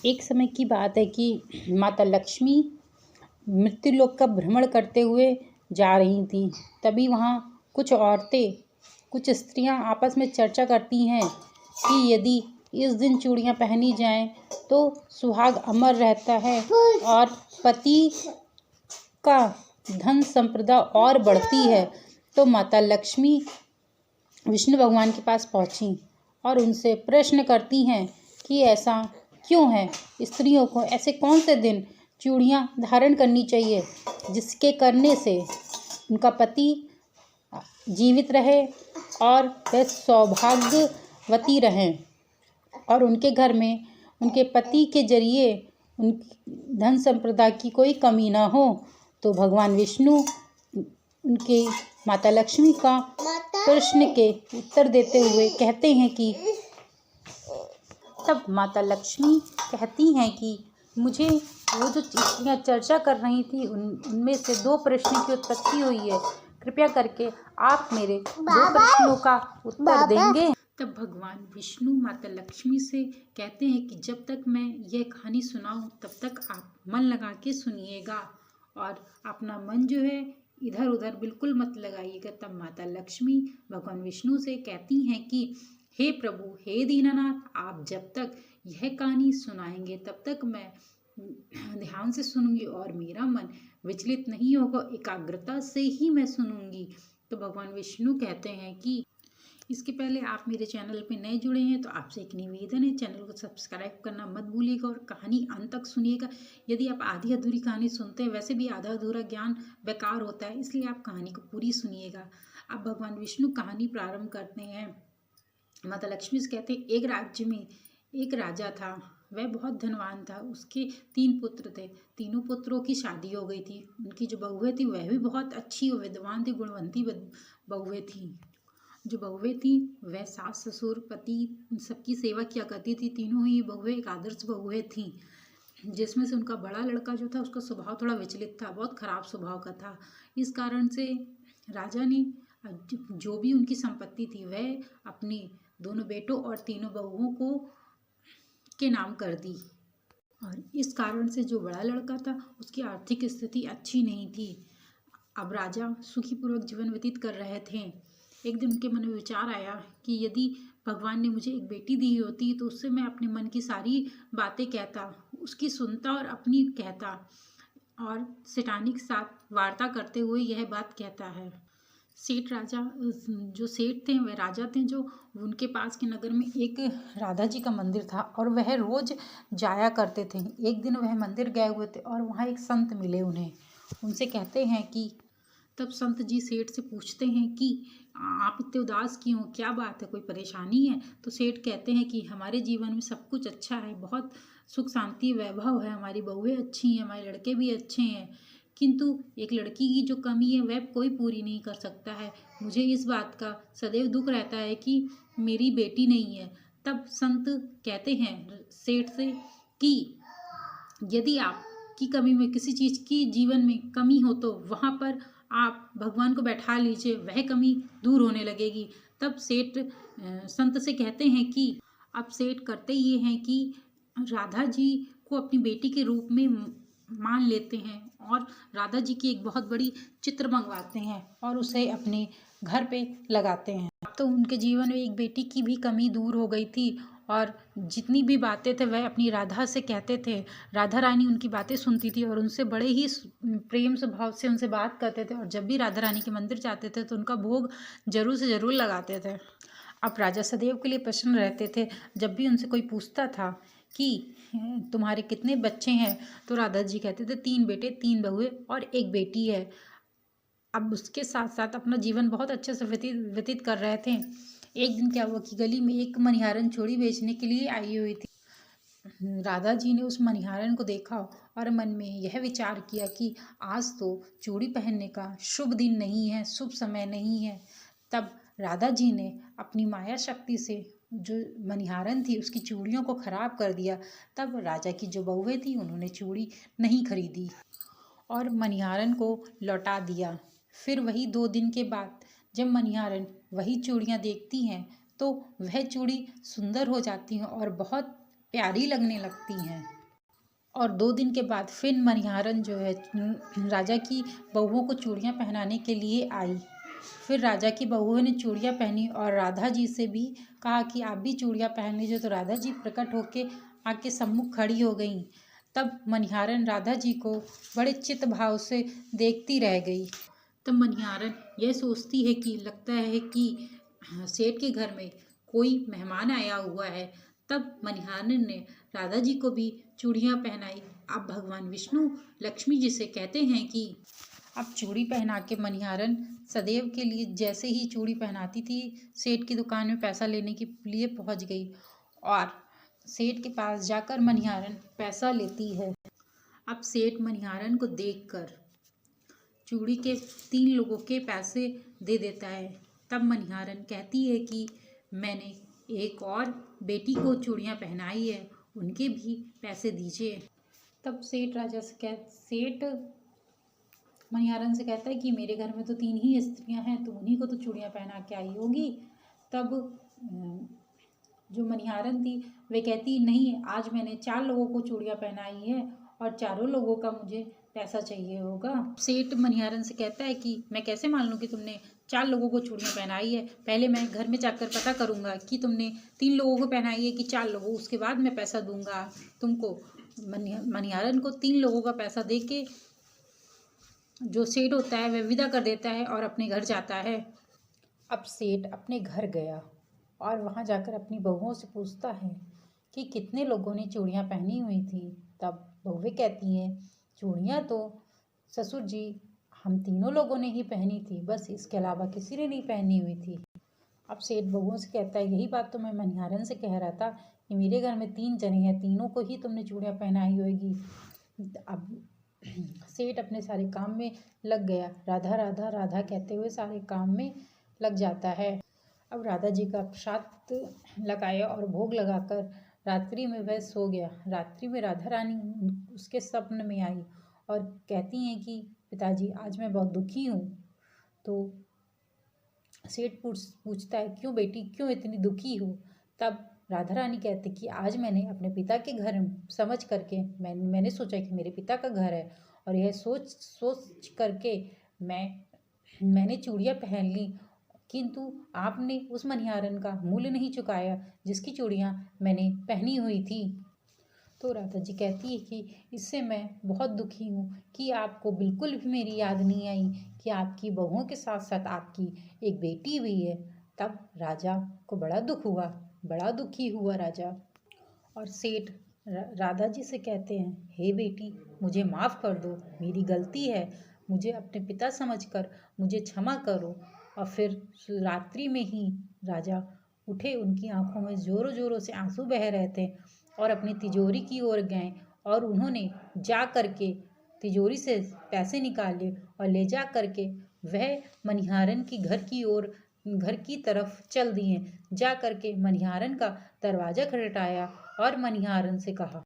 एक समय की बात है कि माता लक्ष्मी मृत्युलोक का भ्रमण करते हुए जा रही थीं। तभी वहाँ कुछ औरतें, कुछ स्त्रियां आपस में चर्चा करती हैं कि यदि इस दिन चूड़ियाँ पहनी जाएं तो सुहाग अमर रहता है और पति का धन संपदा और बढ़ती है। तो माता लक्ष्मी विष्णु भगवान के पास पहुँची और उनसे प्रश्न करती हैं कि ऐसा क्यों है, स्त्रियों को ऐसे कौन से दिन चूड़ियाँ धारण करनी चाहिए जिसके करने से उनका पति जीवित रहे और वह सौभाग्यवती रहें और उनके घर में उनके पति के जरिए उन धन संपदा की कोई कमी ना हो। तो भगवान विष्णु उनके माता लक्ष्मी का प्रश्न के उत्तर देते हुए कहते हैं कि तब माता लक्ष्मी कहती हैं कि मुझे वो जो स्त्रियाँ चर्चा कर रही थी उनमें से 2 प्रश्न की उत्पत्ति हुई है, कृपया करके आप मेरे 2 प्रश्नों का उत्तर देंगे। तब भगवान विष्णु माता लक्ष्मी से कहते हैं कि जब तक मैं यह कहानी सुनाऊं तब तक आप मन लगा के सुनिएगा और अपना मन जो है इधर उधर बिल्कुल मत लगाइएगा। तब माता लक्ष्मी भगवान विष्णु से कहती हैं कि हे प्रभु, हे दीनानाथ, आप जब तक यह कहानी सुनाएंगे तब तक मैं ध्यान से सुनूंगी और मेरा मन विचलित नहीं होगा, एकाग्रता से ही मैं सुनूंगी। तो भगवान विष्णु कहते हैं कि इसके पहले आप मेरे चैनल पे नए जुड़े हैं तो आपसे एक निवेदन है, चैनल को सब्सक्राइब करना मत भूलिएगा और कहानी अंत तक सुनिएगा। यदि आप आधी अधूरी कहानी सुनते हैं, वैसे भी आधा अधूरा ज्ञान बेकार होता है, इसलिए आप कहानी को पूरी सुनिएगा। अब भगवान विष्णु कहानी प्रारंभ करते हैं। माता लक्ष्मी से कहते हैं, एक राज्य में एक राजा था, वह बहुत धनवान था। उसके 3 पुत्र थे, तीनों पुत्रों की शादी हो गई थी। उनकी जो बहुएं थी वह भी बहुत अच्छी विद्वान थी, गुणवंती बहुएं थी। जो बहुएं थी वह सास ससुर पति सबकी सेवा किया करती थी। तीनों ही बहुएं एक आदर्श बहुएं थी, जिसमें से उनका बड़ा लड़का जो था उसका स्वभाव थोड़ा विचलित था, बहुत खराब स्वभाव का था। इस कारण से राजा ने जो भी उनकी संपत्ति थी वह अपने दोनों बेटों और तीनों बहुओं को के नाम कर दी। और इस कारण से जो बड़ा लड़का था उसकी आर्थिक स्थिति अच्छी नहीं थी। अब राजा सुखीपूर्वक जीवन व्यतीत कर रहे थे। एक दिन उनके मन में विचार आया कि यदि भगवान ने मुझे एक बेटी दी होती तो उससे मैं अपने मन की सारी बातें कहता, उसकी सुनता और अपनी कहता। और सेठानी के साथ वार्ता करते हुए यह बात कहता है। सेठ राजा जो सेठ थे वह राजा थे, जो उनके पास के नगर में एक राधा जी का मंदिर था और वह रोज जाया करते थे। एक दिन वह मंदिर गए हुए थे और वहाँ एक संत मिले उन्हें। उनसे कहते हैं कि तब संत जी सेठ से पूछते हैं कि आप इतने उदास क्यों, क्या बात है, कोई परेशानी है? तो सेठ कहते हैं कि हमारे जीवन में सब कुछ अच्छा है, बहुत सुख शांति वैभव है, हमारी बहुएं अच्छी हैं, हमारे लड़के भी अच्छे हैं, किंतु एक लड़की की जो कमी है वह कोई पूरी नहीं कर सकता है। मुझे इस बात का सदैव दुख रहता है कि मेरी बेटी नहीं है। तब संत कहते हैं सेठ से कि यदि आपकी कमी में किसी चीज़ की जीवन में कमी हो तो वहाँ पर आप भगवान को बैठा लीजिए, वह कमी दूर होने लगेगी। तब सेठ संत से कहते हैं कि अब सेठ करते ये हैं कि राधा जी को अपनी बेटी के रूप में मान लेते हैं और राधा जी की एक बहुत बड़ी चित्र मंगवाते हैं और उसे अपने घर पे लगाते हैं। तो उनके जीवन में एक बेटी की भी कमी दूर हो गई थी और जितनी भी बातें थे वह अपनी राधा से कहते थे। राधा रानी उनकी बातें सुनती थी और उनसे बड़े ही प्रेम स्वभाव से उनसे बात करते थे और जब भी राधा रानी के मंदिर जाते थे तो उनका भोग जरूर से ज़रूर लगाते थे। अब राजा सदैव के लिए प्रसन्न रहते थे। जब भी उनसे कोई पूछता था कि तुम्हारे कितने बच्चे हैं, तो राधा जी कहते थे 3 बेटे 3 बहुएं और 1 बेटी है। अब उसके साथ साथ अपना जीवन बहुत अच्छे से व्यतीत कर रहे थे। एक दिन क्या हुआ कि गली में एक मनिहारन चूड़ी बेचने के लिए आई हुई थी। राधा जी ने उस मनिहारन को देखा और मन में यह विचार किया कि आज तो चूड़ी पहनने का शुभ दिन नहीं है, शुभ समय नहीं है। तब राधा जी ने अपनी माया शक्ति से जो मनिहारन थी उसकी चूड़ियों को खराब कर दिया। तब राजा की जो बहुएं थी उन्होंने चूड़ी नहीं खरीदी और मनिहारन को लौटा दिया। फिर वही 2 दिन के बाद जब मनिहारन वही चूड़ियाँ देखती हैं तो वह चूड़ी सुंदर हो जाती हैं और बहुत प्यारी लगने लगती हैं। और 2 दिन के बाद फिर मनिहारन जो है राजा की बहुओं को चूड़ियाँ पहनाने के लिए आई। फिर राजा की बहुओं ने चूड़ियाँ पहनी और राधा जी से भी कहा कि आप भी चूड़ियाँ पहन लीजिए। तो राधा जी प्रकट होके आके सम्मुख खड़ी हो गईं। तब मनिहारन राधा जी को बड़े चित्त भाव से देखती रह गई। तब मनिहारन यह सोचती है कि लगता है कि सेठ के घर में कोई मेहमान आया हुआ है। तब मनिहारन ने राधा जी को भी चूड़ियाँ पहनाई। अब भगवान विष्णु लक्ष्मी जी से कहते हैं कि अब चूड़ी पहना के मनिहारन सदैव के लिए जैसे ही चूड़ी पहनाती थी सेठ की दुकान में पैसा लेने के लिए पहुंच गई और सेठ के पास जाकर मनिहारन पैसा लेती है। अब सेठ मनिहारन को देखकर चूड़ी के 3 लोगों के पैसे दे देता है। तब मनिहारन कहती है कि मैंने एक और बेटी को चूड़ियाँ पहनाई है, उनके भी पैसे दीजिए। तब सेठ मनिहारन से कहता है कि मेरे घर में तो 3 ही स्त्रियाँ हैं, तो उन्हीं को तो चूड़ियाँ पहना के आई होगी। तब जो मनिहारन थी वे कहती नहीं, आज मैंने 4 लोगों को चूड़ियाँ पहनाई है और चारों लोगों का मुझे पैसा चाहिए होगा। सेठ मनिहारन से कहता है कि मैं कैसे मान लूँ कि तुमने 4 लोगों को चूड़ियाँ पहनाई है, पहले मैं घर में जाकर पता करूँगा कि तुमने 3 लोगों को पहनाई है कि 4 लोगों, उसके बाद मैं पैसा दूंगा तुमको। मनिहारन को 3 लोगों का पैसा दे के जो सेठ होता है वह विदा कर देता है और अपने घर जाता है। अब सेठ अपने घर गया और वहाँ जाकर अपनी बहुओं से पूछता है कि कितने लोगों ने चूड़ियाँ पहनी हुई थी। तब बहुएं कहती हैं चूड़ियाँ तो ससुर जी हम तीनों लोगों ने ही पहनी थी, बस इसके अलावा किसी ने नहीं पहनी हुई थी। अब सेठ बहुओं से कहता है यही बात तो मैं मनिहारन से कह रहा था कि मेरे घर में 3 जने हैं, तीनों को ही तुमने चूड़ियाँ पहनाई होगी। अब सेठ अपने सारे काम में लग गया, राधा राधा राधा कहते हुए सारे काम में लग जाता है। अब राधा जी का प्रसाद लगाया और भोग लगाकर रात्रि में वह सो गया। रात्रि में राधा रानी उसके स्वप्न में आई और कहती हैं कि पिताजी आज मैं बहुत दुखी हूँ। तो सेठ पूछता है क्यों बेटी, क्यों इतनी दुखी हो। तब राधा रानी कहती कि आज मैंने अपने पिता के घर समझ करके मैंने सोचा कि मेरे पिता का घर है और यह सोच करके मैंने चूड़ियाँ पहन ली, किंतु आपने उस मनिहारन का मूल्य नहीं चुकाया जिसकी चूड़ियाँ मैंने पहनी हुई थी। तो राधा जी कहती है कि इससे मैं बहुत दुखी हूँ कि आपको बिल्कुल भी मेरी याद नहीं आई कि आपकी बहुओं के साथ साथ आपकी एक बेटी भी है। तब राजा को बड़ा दुख हुआ, बड़ा दुखी हुआ राजा। और सेठ राधा जी से कहते हैं हे बेटी मुझे माफ़ कर दो, मेरी गलती है, मुझे अपने पिता समझकर मुझे क्षमा करो। और फिर रात्रि में ही राजा उठे, उनकी आंखों में ज़ोरों ज़ोरों से आंसू बह रहे थे और अपनी तिजोरी की ओर गए और उन्होंने जा कर के तिजोरी से पैसे निकाले और ले जा कर के वह मनिहारन की घर की तरफ चल दिए। जा कर के मनिहारन का दरवाज़ा खटखटाया और मनिहारन से कहा।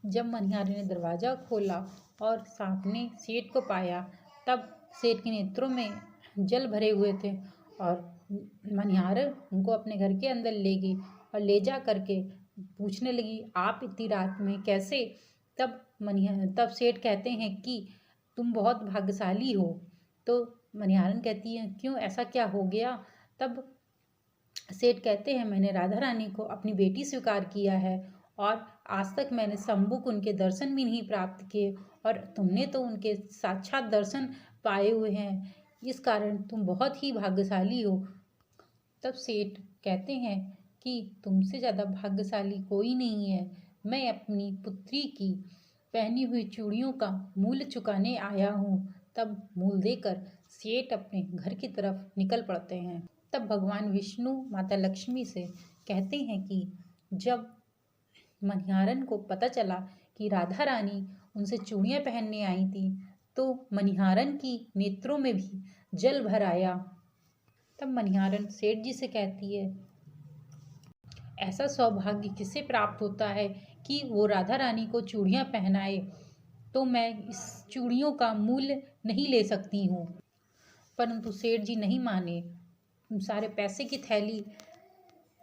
जब मनिहारन ने दरवाज़ा खोला और सामने सेठ को पाया, तब सेठ के नेत्रों में जल भरे हुए थे और मनिहारन उनको अपने घर के अंदर ले गई और ले जा करके पूछने लगी आप इतनी रात में कैसे। तब सेठ कहते हैं कि तुम बहुत भाग्यशाली हो। तो मनिहारन कहती है क्यों, ऐसा क्या हो गया। तब सेठ कहते हैं मैंने राधा रानी को अपनी बेटी स्वीकार किया है और आज तक मैंने सम्मुख उनके दर्शन भी नहीं प्राप्त किए और तुमने तो उनके साक्षात दर्शन पाए हुए हैं, इस कारण तुम बहुत ही भाग्यशाली हो। तब सेठ कहते हैं कि तुमसे ज़्यादा भाग्यशाली कोई नहीं है, मैं अपनी पुत्री की पहनी हुई चूड़ियों का मूल्य चुकाने आया हूँ। तब मूल देकर सेठ अपने घर की तरफ निकल पड़ते हैं। तब भगवान विष्णु माता लक्ष्मी से कहते हैं कि जब मनिहारन को पता चला कि राधा रानी उनसे चूड़ियाँ पहनने आई थी तो मनिहारन की नेत्रों में भी जल भर आया। तब मनिहारन सेठ जी से कहती है ऐसा सौभाग्य किसे प्राप्त होता है कि वो राधा रानी को चूड़ियाँ पहनाए, तो मैं इस चूड़ियों का मूल्य नहीं ले सकती हूँ। परंतु सेठ जी नहीं माने, सारे पैसे की थैली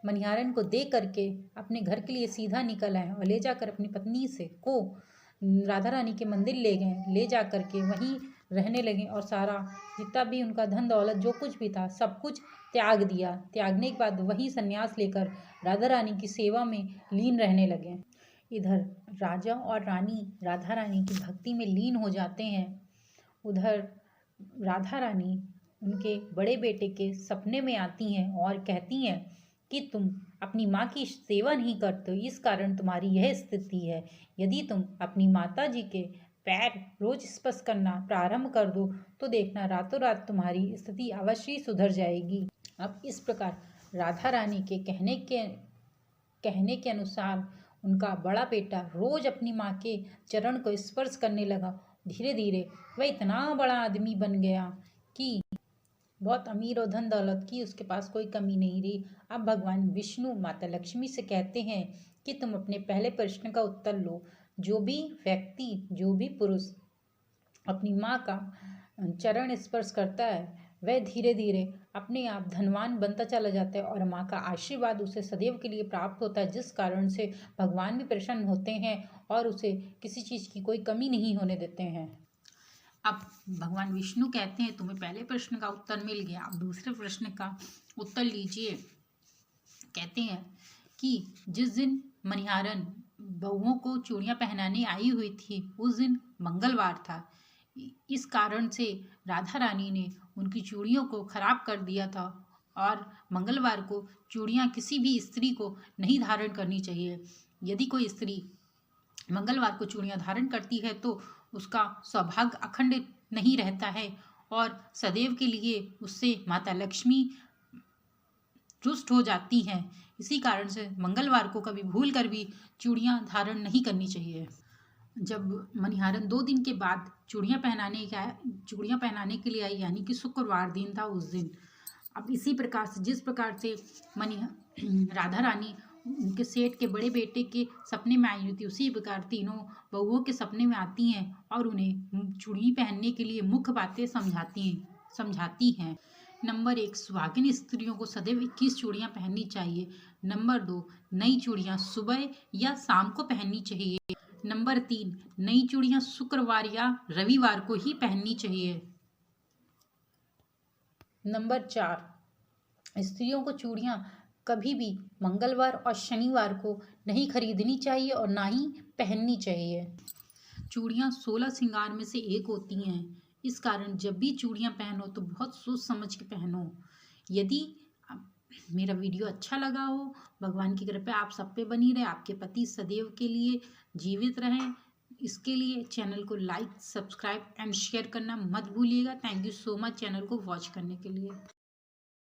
मनिहारन को दे करके अपने घर के लिए सीधा निकल आए और ले जाकर अपनी पत्नी से को राधा रानी के मंदिर ले गए। ले जा करके वहीं रहने लगे और सारा जितना भी उनका धन दौलत जो कुछ भी था सब कुछ त्याग दिया। त्यागने के बाद वहीं संन्यास लेकर राधा रानी की सेवा में लीन रहने लगे। इधर राजा और रानी राधा रानी की भक्ति में लीन हो जाते हैं। उधर राधा रानी उनके बड़े बेटे के सपने में आती हैं और कहती हैं कि तुम अपनी माँ की सेवा नहीं करते हो, इस कारण तुम्हारी यह स्थिति है। यदि तुम अपनी माता जी के पैर रोज स्पर्श करना प्रारंभ कर दो तो देखना रातों रात तुम्हारी स्थिति अवश्य ही सुधर जाएगी। अब इस प्रकार राधा रानी के कहने के अनुसार उनका बड़ा बेटा रोज अपनी माँ के चरण को स्पर्श करने लगा। धीरे धीरे वह इतना बड़ा आदमी बन गया कि बहुत अमीर और धन दौलत की उसके पास कोई कमी नहीं रही। अब भगवान विष्णु माता लक्ष्मी से कहते हैं कि तुम अपने पहले प्रश्न का उत्तर लो। जो भी व्यक्ति, जो भी पुरुष अपनी माँ का चरण स्पर्श करता है वह धीरे धीरे अपने आप धनवान बनता चला जाता है और माँ का आशीर्वाद उसे सदैव के लिए प्राप्त होता है, जिस कारण से भगवान भी प्रसन्न होते हैं और उसे किसी चीज़ की कोई कमी नहीं होने देते हैं। अब भगवान विष्णु कहते हैं तुम्हें पहले प्रश्न का उत्तर मिल गया, अब दूसरे प्रश्न का उत्तर लीजिए। कहते हैं कि जिस दिन मनिहारन बहुओं को चूड़ियाँ पहनाने आई हुई थी उस दिन मंगलवार था। इस कारण से राधा रानी ने उनकी चूड़ियों को खराब कर दिया था और मंगलवार को चूड़ियाँ किसी भी स्त्री को नहीं धारण करनी चाहिए। यदि कोई स्त्री मंगलवार को चूड़ियाँ धारण करती है तो उसका सौभाग्य अखंड नहीं रहता है और सदैव के लिए उससे माता लक्ष्मी रुष्ट हो जाती हैं। इसी कारण से मंगलवार को कभी भूल कर भी चूड़ियाँ धारण नहीं करनी चाहिए। जब मनिहारन 2 दिन के बाद चूड़ियाँ पहनाने के लिए आई, यानी कि शुक्रवार दिन था उस दिन। अब इसी प्रकार से जिस प्रकार से राधा रानी उनके सेठ के बड़े बेटे के सपने में आई हुई थी, उसी प्रकार तीनों बहुओं के सपने में आती हैं और उन्हें चूड़ी पहनने के लिए मुख्य बातें समझाती हैं। नंबर 1, सुहागिन स्त्रियों को सदैव 21 चूड़ियाँ पहननी चाहिए। नंबर 2, नई चूड़ियाँ सुबह या शाम को पहननी चाहिए। नंबर 3, नई चूड़ियाँ शुक्रवार या रविवार को ही पहननी चाहिए। नंबर 4, स्त्रियों को चूड़ियाँ कभी भी मंगलवार और शनिवार को नहीं खरीदनी चाहिए और ना ही पहननी चाहिए। चूड़ियाँ 16 श्रृंगार में से एक होती हैं, इस कारण जब भी चूड़ियाँ पहनो तो बहुत सोच समझ के पहनो। यदि मेरा वीडियो अच्छा लगा हो, भगवान की कृपा आप सब पे बनी रहे, आपके पति सदैव के लिए जीवित रहें, इसके लिए चैनल को लाइक, सब्सक्राइब एंड शेयर करना मत भूलिएगा। Thank you so much channel को वॉच करने के लिए।